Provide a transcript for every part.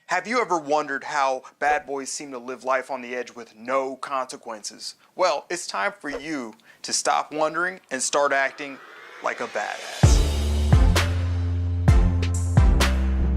Have you ever wondered how bad boys seem to live life on the edge with no consequences? Well, it's time for you to stop wondering and start acting like a badass.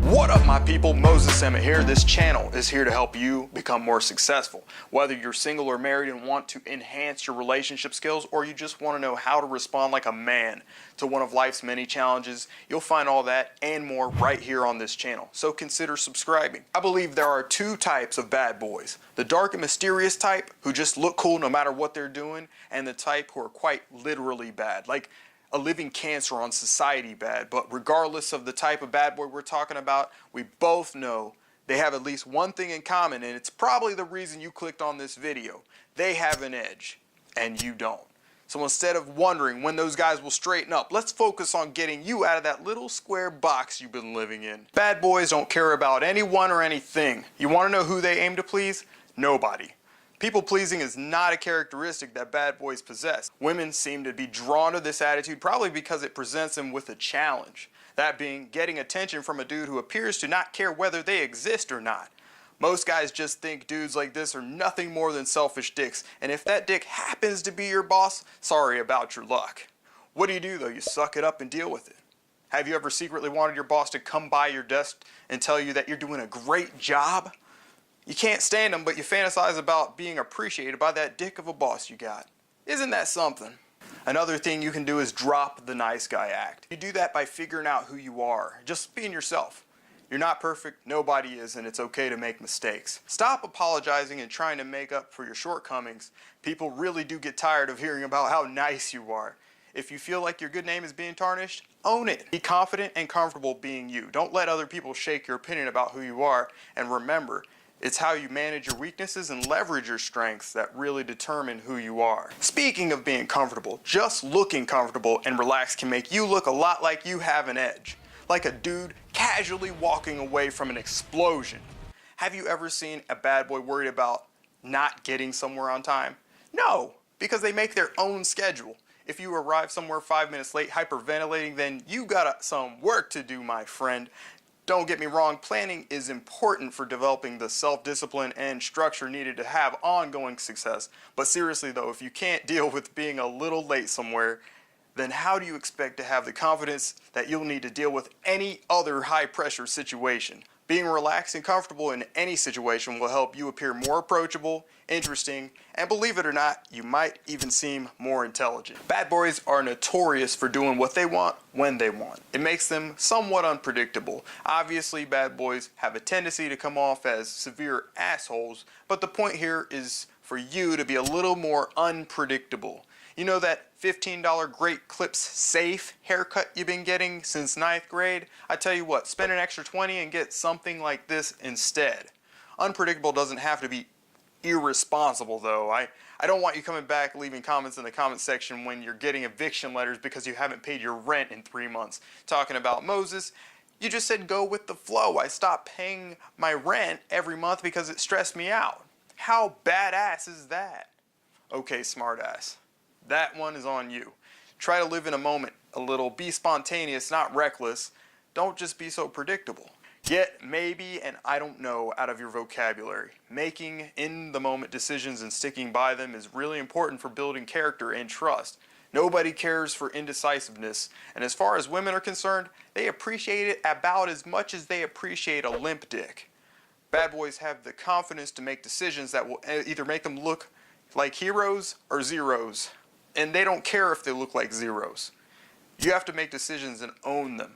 What up, my people? Moses Emmet here. This channel is here to help you become more successful. Whether you're single or married and want to enhance your relationship skills, or you just want to know how to respond like a man to one of life's many challenges, you'll find all that and more right here on this channel. So consider subscribing. I believe there are two types of bad boys. The dark and mysterious type, who just look cool no matter what they're doing, and the type who are quite literally bad. Like a living cancer on society bad. But regardless of the type of bad boy we're talking about, we both know they have at least one thing in common, and it's probably the reason you clicked on this video. They have an edge, and you don't. So instead of wondering when those guys will straighten up, let's focus on getting you out of that little square box you've been living in. Bad boys don't care about anyone or anything. You want to know who they aim to please? Nobody. People-pleasing is not a characteristic that bad boys possess. Women seem to be drawn to this attitude probably because it presents them with a challenge. That being, getting attention from a dude who appears to not care whether they exist or not. Most guys just think dudes like this are nothing more than selfish dicks, and if that dick happens to be your boss, sorry about your luck. What do though? You suck it up and deal with it. Have you ever secretly wanted your boss to come by your desk and tell you that you're doing a great job? You can't stand them, but you fantasize about being appreciated by that dick of a boss you got. Isn't that something? Another thing you can do is drop the nice guy act. You do that by figuring out who you are, just being yourself. You're not perfect, nobody is, and it's okay to make mistakes. Stop apologizing and trying to make up for your shortcomings. People really do get tired of hearing about how nice you are. If you feel like your good name is being tarnished, own it. Be confident and comfortable being you. Don't let other people shake your opinion about who you are, and remember, it's how you manage your weaknesses and leverage your strengths that really determine who you are. Speaking of being comfortable, just looking comfortable and relaxed can make you look a lot like you have an edge. Like a dude casually walking away from an explosion. Have you ever seen a bad boy worried about not getting somewhere on time? No, because they make their own schedule. If you arrive somewhere 5 minutes late hyperventilating, then you got some work to do, my friend. Don't get me wrong, planning is important for developing the self-discipline and structure needed to have ongoing success. But seriously though, if you can't deal with being a little late somewhere, then how do you expect to have the confidence that you'll need to deal with any other high-pressure situation? Being relaxed and comfortable in any situation will help you appear more approachable, interesting, and believe it or not, you might even seem more intelligent. Bad boys are notorious for doing what they want when they want. It makes them somewhat unpredictable. Obviously, bad boys have a tendency to come off as severe assholes, but the point here is for you to be a little more unpredictable. You know that $15 Great Clips Safe haircut you've been getting since 9th grade? I tell you what, spend an extra 20 and get something like this instead. Unpredictable doesn't have to be irresponsible though. I don't want you coming back leaving comments in the comment section when you're getting eviction letters because you haven't paid your rent in 3 months. Talking about Moses, you just said go with the flow. I stopped paying my rent every month because it stressed me out. How badass is that? Okay, smartass. That one is on you. Try to live in a moment a little. Be spontaneous, not reckless. Don't just be so predictable. Get maybe and I don't know out of your vocabulary. Making in-the-moment decisions and sticking by them is really important for building character and trust. Nobody cares for indecisiveness, and as far as women are concerned, they appreciate it about as much as they appreciate a limp dick. Bad boys have the confidence to make decisions that will either make them look like heroes or zeros. And they don't care if they look like zeros. You have to make decisions and own them.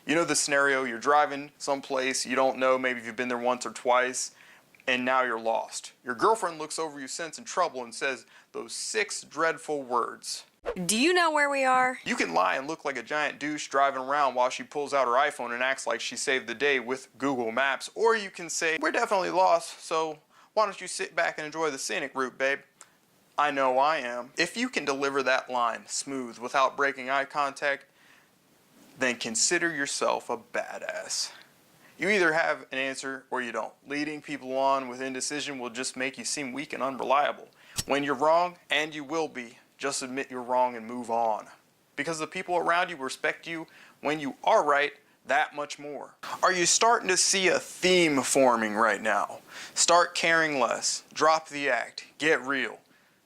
You know the scenario, you're driving someplace you don't know, maybe you've been there once or twice, and now you're lost. Your girlfriend looks over you sensing trouble and says those 6 dreadful words. Do you know where we are? You can lie and look like a giant douche driving around while she pulls out her iPhone and acts like she saved the day with Google Maps. Or you can say, we're definitely lost, so why don't you sit back and enjoy the scenic route, babe? I know I am. If you can deliver that line smooth without breaking eye contact, then consider yourself a badass. You either have an answer or you don't. Leading people on with indecision will just make you seem weak and unreliable. When you're wrong, and you will be, just admit you're wrong and move on. Because the people around you respect you when you are right, that much more? Are you starting to see a theme forming right now? Start caring less, drop the act, get real,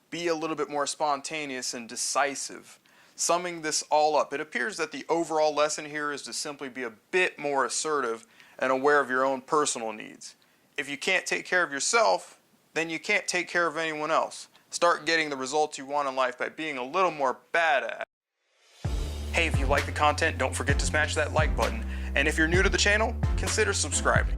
be a little bit more spontaneous and decisive. Summing this all up, it appears that the overall lesson here is to simply be a bit more assertive and aware of your own personal needs. If you can't take care of yourself, then you can't take care of anyone else. Start getting the results you want in life by being a little more badass. Hey, if you like the content, don't forget to smash that like button. And if you're new to the channel, consider subscribing.